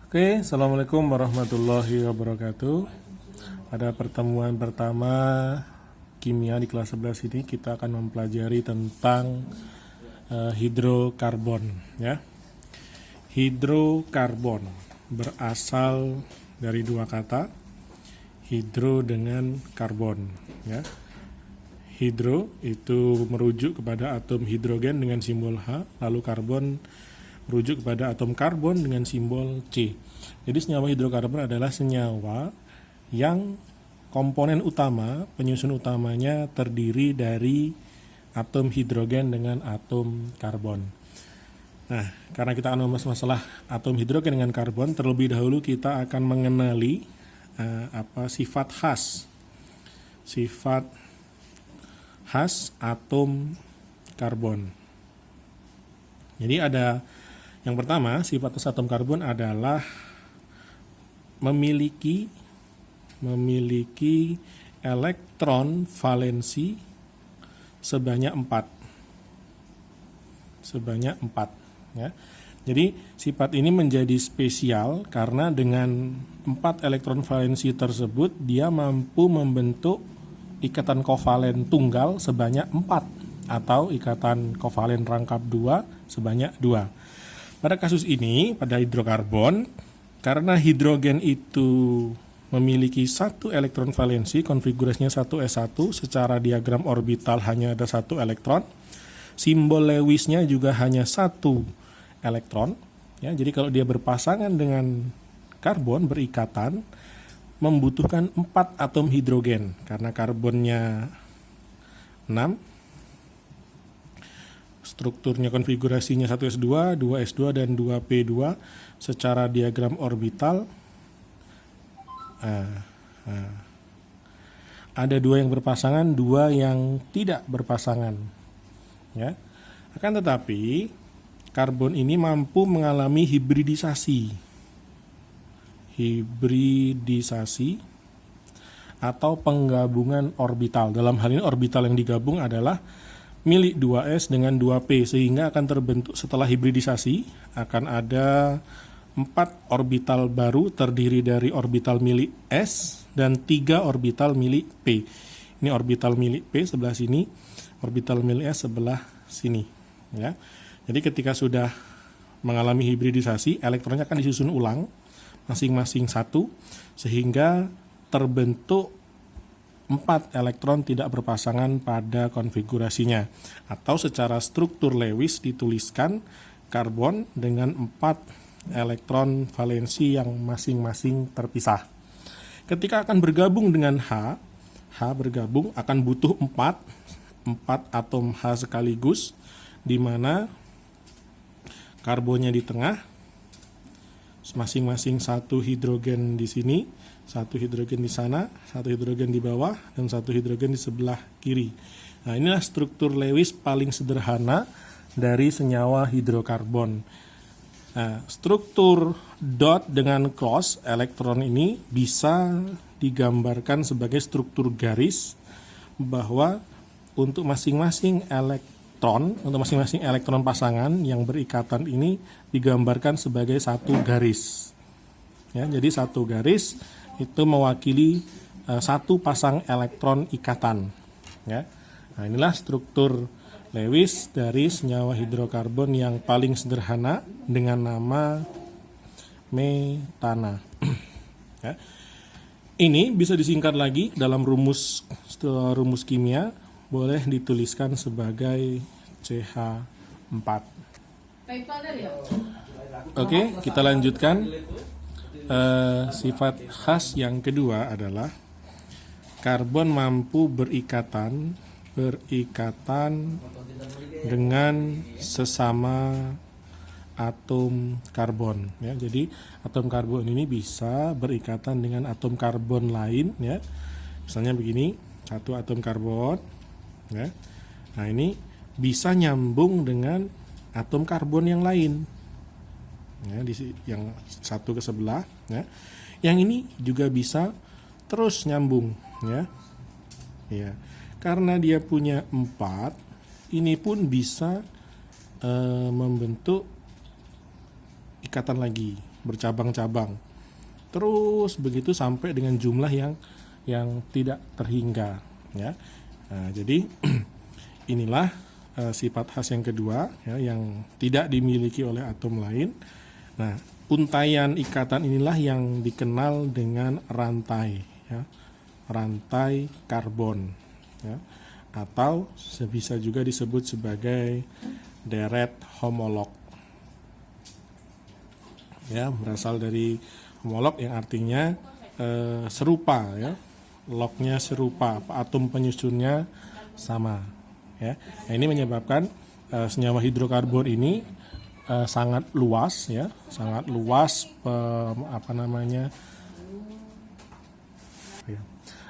Oke, Assalamualaikum warahmatullahi wabarakatuh. Pada pertemuan pertama kimia di kelas 11 ini kita akan mempelajari tentang hidrokarbon ya. Hidrokarbon berasal dari dua kata, hidro dengan karbon ya. Hidro itu merujuk kepada atom hidrogen dengan simbol H, lalu karbon merujuk kepada atom karbon dengan simbol C. Jadi senyawa hidrokarbon adalah senyawa yang komponen utama, penyusun utamanya terdiri dari atom hidrogen dengan atom karbon. Nah, karena kita akan membahas masalah atom hidrogen dengan karbon, terlebih dahulu kita akan mengenali sifat khas atom karbon. Jadi ada yang pertama, sifat khas atom karbon adalah memiliki elektron valensi sebanyak 4 ya. Jadi sifat ini menjadi spesial karena dengan 4 elektron valensi tersebut dia mampu membentuk ikatan kovalen tunggal sebanyak 4 atau ikatan kovalen rangkap 2 sebanyak 2. Pada kasus ini, pada hidrokarbon, karena hidrogen itu memiliki 1 elektron valensi, konfigurasinya 1s1, secara diagram orbital hanya ada 1 elektron, simbol Lewisnya juga hanya 1 elektron. Ya, jadi kalau dia berpasangan dengan karbon, berikatan, membutuhkan 4 atom hidrogen, karena karbonnya 6, strukturnya konfigurasinya 1s2, 2s2, dan 2p2 secara diagram orbital. Ada 2 yang berpasangan, 2 yang tidak berpasangan. Ya. Akan tetapi, karbon ini mampu mengalami hibridisasi atau penggabungan orbital. Dalam hal ini orbital yang digabung adalah milik 2s dengan 2p, sehingga akan terbentuk setelah hibridisasi akan ada 4 orbital baru terdiri dari orbital milik s dan 3 orbital milik p. Ini orbital milik p sebelah sini, orbital milik s sebelah sini ya. Jadi ketika sudah mengalami hibridisasi, elektronnya akan disusun ulang masing-masing 1 sehingga terbentuk 4 elektron tidak berpasangan pada konfigurasinya, atau secara struktur Lewis dituliskan karbon dengan 4 elektron valensi yang masing-masing terpisah. Ketika akan bergabung dengan H bergabung akan butuh 4 atom H sekaligus, di mana karbonnya di tengah, masing-masing 1 hidrogen di sini, 1 hidrogen di sana, 1 hidrogen di bawah, dan 1 hidrogen di sebelah kiri. Nah, inilah struktur Lewis paling sederhana dari senyawa hidrokarbon. Nah, struktur dot dengan cross elektron ini bisa digambarkan sebagai struktur garis, bahwa untuk masing-masing elektron pasangan yang berikatan ini digambarkan sebagai 1 garis. Ya, jadi 1 garis itu mewakili 1 pasang elektron ikatan ya. Nah, inilah struktur Lewis dari senyawa hidrokarbon yang paling sederhana dengan nama metana. Ya. Ini bisa disingkat lagi dalam rumus kimia, boleh dituliskan sebagai CH4. Oke, kita lanjutkan. Sifat khas yang kedua adalah karbon mampu berikatan dengan sesama atom karbon ya. Jadi atom karbon ini bisa berikatan dengan atom karbon lain ya. Misalnya begini, 1 atom karbon ya. Nah, ini bisa nyambung dengan atom karbon yang lain. Ya, yang 1 ke sebelah ya. Yang ini juga bisa terus nyambung ya. Ya. Karena dia punya 4, ini pun bisa membentuk ikatan lagi bercabang-cabang. Terus begitu sampai dengan jumlah yang tidak terhingga, ya. Nah, jadi inilah sifat khas yang kedua, ya, yang tidak dimiliki oleh atom lain. Nah, untaian ikatan inilah yang dikenal dengan rantai, ya, rantai karbon, ya, atau bisa juga disebut sebagai deret homolog, ya, berasal dari homolog yang artinya serupa, ya, lognya serupa, atom penyusunnya sama, ya. Nah, ini menyebabkan senyawa hidrokarbon ini sangat luas, ya, sangat luas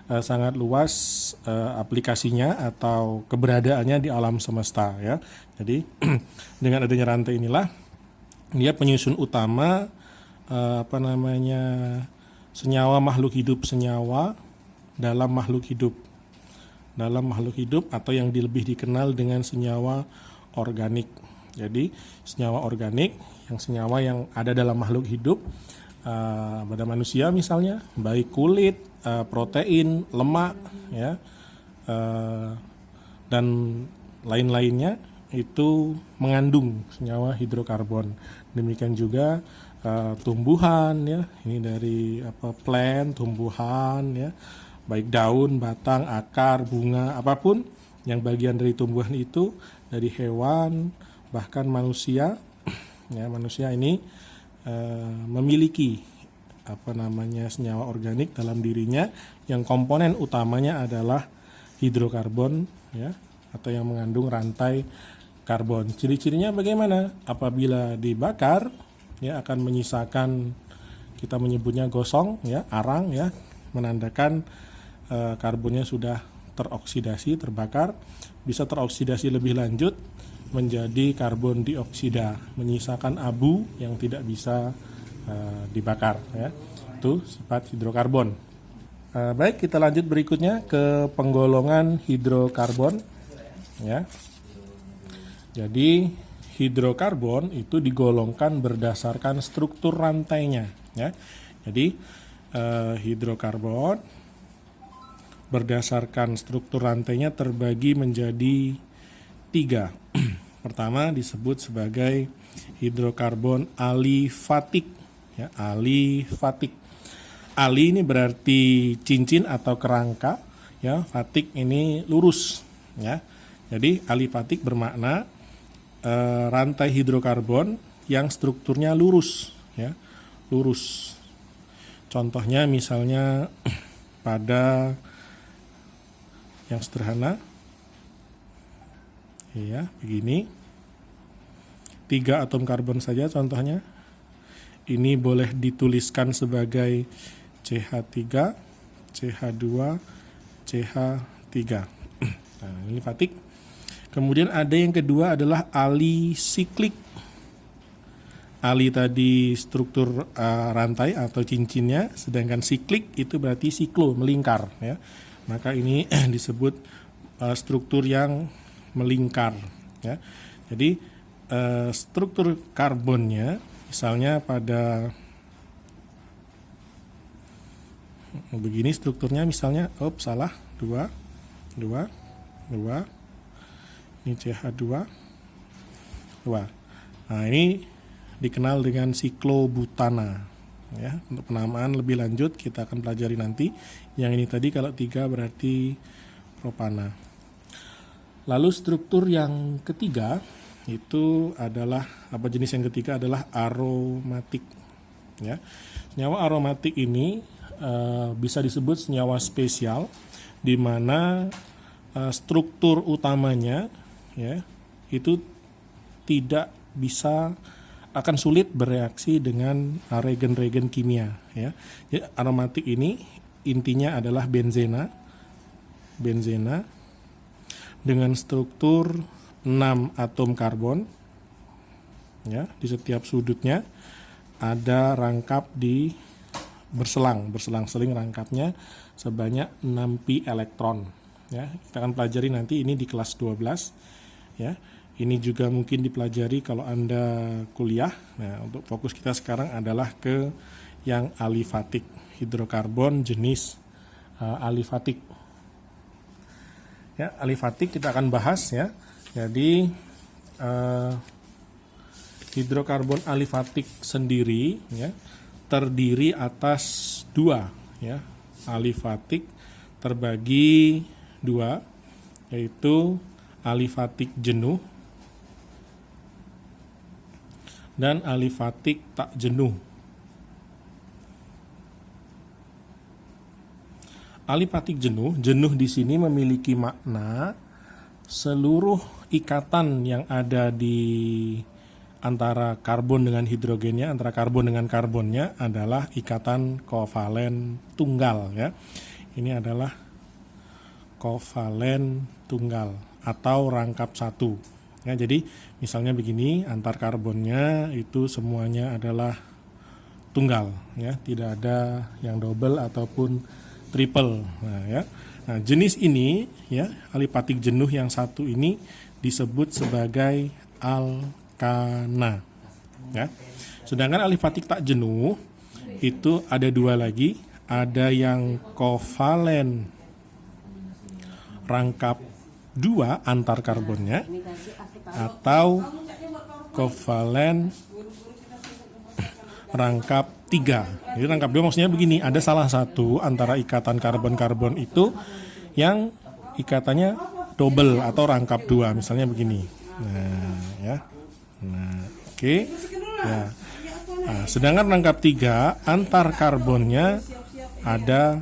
sangat luas aplikasinya atau keberadaannya di alam semesta, ya. Jadi dengan adanya rantai inilah dia penyusun utama senyawa makhluk hidup, senyawa dalam makhluk hidup atau yang lebih dikenal dengan senyawa organik. Jadi senyawa organik senyawa yang ada dalam makhluk hidup pada manusia misalnya, baik kulit, protein, lemak, ya, dan lain-lainnya itu mengandung senyawa hidrokarbon. Demikian juga tumbuhan, ya, ini dari plant, tumbuhan, ya, baik daun, batang, akar, bunga, apapun yang bagian dari tumbuhan itu, dari hewan, bahkan manusia, ya, manusia ini memiliki senyawa organik dalam dirinya yang komponen utamanya adalah hidrokarbon, ya, atau yang mengandung rantai karbon. Ciri-cirinya bagaimana? Apabila dibakar, ya, akan menyisakan, kita menyebutnya gosong, ya, arang, ya, menandakan karbonnya sudah teroksidasi, terbakar. Bisa teroksidasi lebih lanjut menjadi karbon dioksida, menyisakan abu yang tidak bisa dibakar, ya. Itu sifat hidrokarbon. Baik, kita lanjut berikutnya ke penggolongan hidrokarbon, ya. Jadi hidrokarbon itu digolongkan berdasarkan struktur rantainya, ya. Jadi hidrokarbon berdasarkan struktur rantainya terbagi menjadi 3. Pertama disebut sebagai hidrokarbon alifatik, ya, alifatik. Ali ini berarti cincin atau kerangka, ya, fatik ini lurus, ya. Jadi alifatik bermakna rantai hidrokarbon yang strukturnya lurus, ya, lurus. Contohnya misalnya pada yang sederhana, ya, begini, 3 atom karbon saja contohnya. Ini boleh dituliskan sebagai CH3, CH2, CH3. Nah, ini fatik. Kemudian ada yang kedua adalah alisiklik. Ali tadi struktur rantai atau cincinnya, sedangkan siklik itu berarti siklo, melingkar, ya. Maka ini disebut struktur yang melingkar, ya. Jadi struktur karbonnya misalnya pada begini strukturnya, misalnya, salah, 2, ini CH2, 2. Nah, ini dikenal dengan siklobutana, ya. Untuk penamaan lebih lanjut kita akan pelajari nanti. Yang ini tadi kalau 3 berarti propana. Lalu struktur yang ketiga itu adalah jenis yang ketiga adalah aromatik, ya. Senyawa aromatik ini bisa disebut senyawa spesial di mana struktur utamanya, ya, itu tidak bisa, akan sulit bereaksi dengan regen-regen kimia, ya. Jadi, aromatik ini intinya adalah benzena dengan struktur 6 atom karbon, ya. Di setiap sudutnya ada rangkap berselang-seling rangkapnya sebanyak 6 pi elektron, ya. Kita akan pelajari nanti ini di kelas 12, ya. Ini juga mungkin dipelajari kalau Anda kuliah. Nah, untuk fokus kita sekarang adalah ke yang alifatik, hidrokarbon jenis alifatik. Ya, alifatik kita akan bahas ya. Jadi hidrokarbon alifatik sendiri ya terdiri atas dua ya. Alifatik terbagi dua, yaitu alifatik jenuh dan alifatik tak jenuh. Alifatik jenuh di sini memiliki makna seluruh ikatan yang ada di antara karbon dengan hidrogennya, antara karbon dengan karbonnya adalah ikatan kovalen tunggal ya. Ini adalah kovalen tunggal atau rangkap satu. Ya, jadi misalnya begini, antar karbonnya itu semuanya adalah tunggal ya, tidak ada yang double ataupun triple. Nah, ya. Nah, jenis ini ya, alifatik jenuh yang satu ini disebut sebagai alkana. Ya. Sedangkan alifatik tak jenuh itu ada dua lagi, ada yang kovalen rangkap 2 antar karbonnya atau kovalen rangkap 3. Jadi rangkap 2 maksudnya begini, ada salah satu antara ikatan karbon-karbon itu yang ikatannya double atau rangkap 2, misalnya begini. Nah, ya. Nah, oke. Ya. Nah, sedangkan rangkap 3 antar karbonnya ada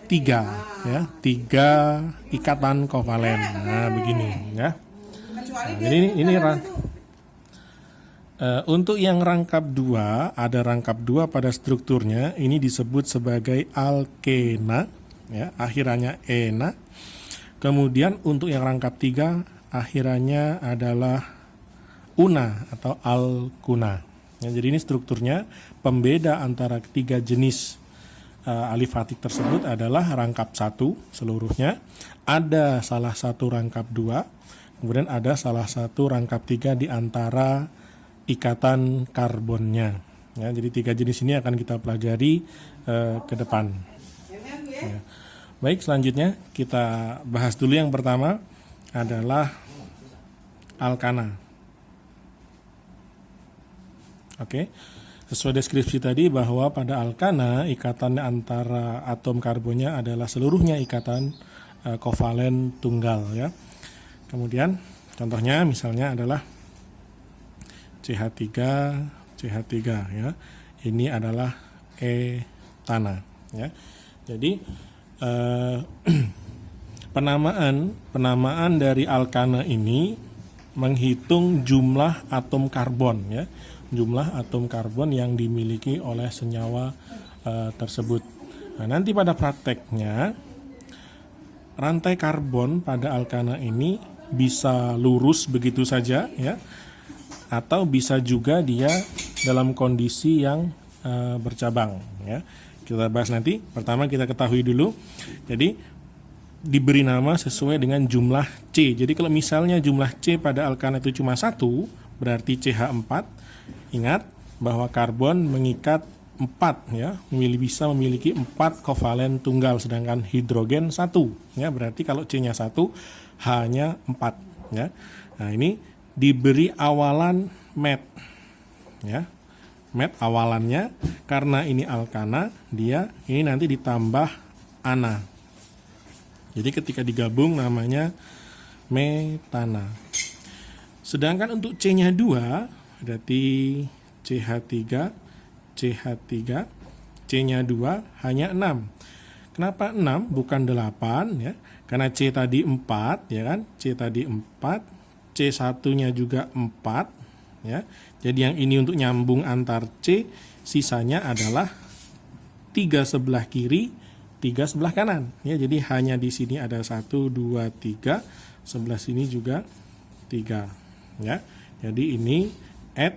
3 ya, 3 ikatan kovalen. Nah, begini ya. Nah, jadi ini untuk yang rangkap 2, ada rangkap 2 pada strukturnya, ini disebut sebagai alkena ya, akhirannya ena. Kemudian untuk yang rangkap 3 akhirannya adalah una atau alkuna. Ya, jadi ini strukturnya, pembeda antara ketiga jenis alifatik tersebut adalah rangkap 1 seluruhnya, ada salah satu rangkap 2, kemudian ada salah satu rangkap 3 di antara ikatan karbonnya. Ya, jadi 3 jenis ini akan kita pelajari ke depan. Ya. Baik, selanjutnya kita bahas dulu yang pertama adalah alkana. Oke. Sesuai deskripsi tadi bahwa pada alkana ikatan antara atom karbonnya adalah seluruhnya ikatan kovalen tunggal ya. Kemudian contohnya misalnya adalah CH3 ya. Ini adalah etana ya. Jadi penamaan dari alkana ini menghitung jumlah atom karbon ya. Jumlah atom karbon yang dimiliki oleh senyawa tersebut. Nah, nanti pada prakteknya rantai karbon pada alkana ini bisa lurus begitu saja ya, atau bisa juga dia dalam kondisi yang bercabang ya. Kita bahas nanti. Pertama kita ketahui dulu. Jadi diberi nama sesuai dengan jumlah C. Jadi kalau misalnya jumlah C pada alkana itu cuma 1, berarti CH4. Ingat bahwa karbon mengikat 4 ya, bisa memiliki 4 kovalen tunggal, sedangkan hidrogen 1 ya, berarti kalau C-nya 1 hanya 4 ya. Nah, ini diberi awalan met ya. Met awalannya, karena ini alkana, dia ini nanti ditambah ana. Jadi ketika digabung namanya metana. Sedangkan untuk C-nya 2 berarti CH3, C-nya 2 hanya 6. Kenapa 6 bukan 8 ya? Karena C tadi 4 ya kan? C tadi 4, C1-nya juga 4 ya. Jadi yang ini untuk nyambung antar C, sisanya adalah 3 sebelah kiri, 3 sebelah kanan ya. Jadi hanya di sini ada 1 2 3, sebelah sini juga 3 ya. Jadi ini et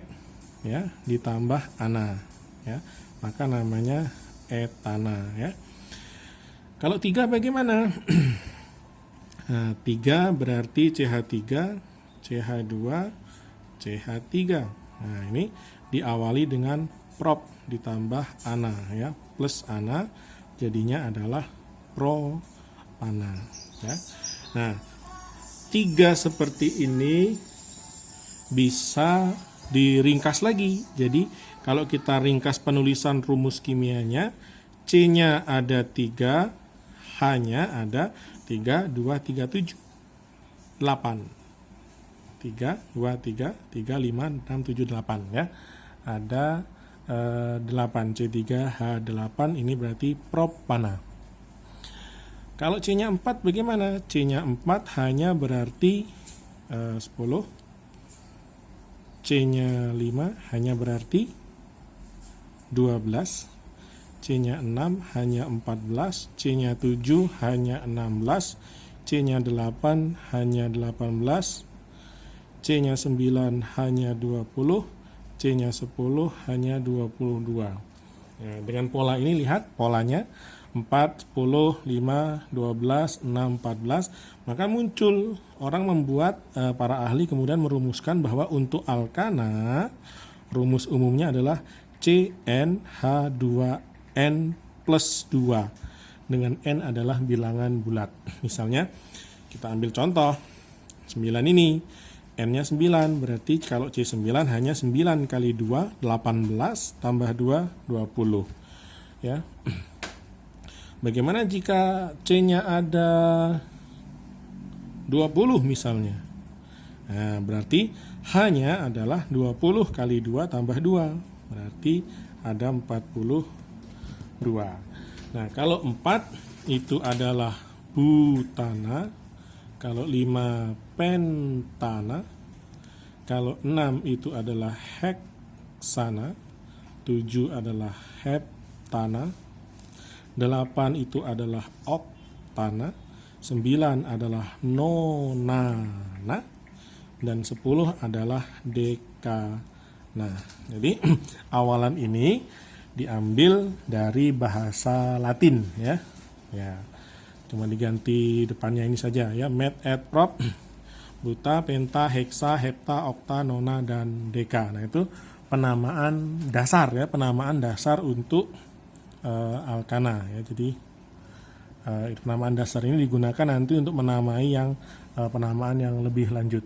ya ditambah ana ya, maka namanya etana ya. Kalau 3 bagaimana? Nah, 3 berarti CH3 CH2, CH3. Nah, ini diawali dengan prop ditambah ana ya, plus ana jadinya adalah propana ya. Nah, 3 seperti ini bisa diringkas lagi. Jadi kalau kita ringkas penulisan rumus kimianya, C-nya ada 3, H-nya ada 3, 2, 3, 7, 8. 3, 2, 3, 3, 5, 6, 7, 8 ya. Ada 8, C3H8, ini berarti propana. Kalau C-nya 4 bagaimana? C-nya 4 hanya berarti 10. C-nya 5 hanya berarti 12. C-nya 6 hanya 14. C-nya 7 hanya 16. C-nya 8 hanya 18. C-nya 9 hanya 20. C-nya 10 hanya 22. Nah, dengan pola ini lihat polanya 4, 10, 5, 12, 6, 14. Maka muncul orang membuat para ahli kemudian merumuskan bahwa untuk alkana rumus umumnya adalah CnH2n plus 2 dengan n adalah bilangan bulat. Misalnya kita ambil contoh 9 ini, n-nya 9, berarti kalau C9 hanya 9 kali 2, 18, tambah 2, 20 ya. Bagaimana jika C-nya ada 20 misalnya? Nah, berarti H-nya adalah 20 kali 2 tambah 2. Berarti ada 42. Nah, kalau 4 itu adalah butana, kalau 5 pentana, kalau 6 itu adalah heksana, 7 adalah heptana, 8 itu adalah oktana, 9 adalah nonana, dan 10 adalah dekana. Jadi awalan ini diambil dari bahasa Latin ya. Ya. Cuma diganti depannya ini saja ya, met et prop, buta, penta, heksa, hepta, okta, nona, dan deka. Nah, itu penamaan dasar ya, penamaan dasar untuk alkana ya. Jadi penamaan dasar ini digunakan nanti untuk menamai yang penamaan yang lebih lanjut.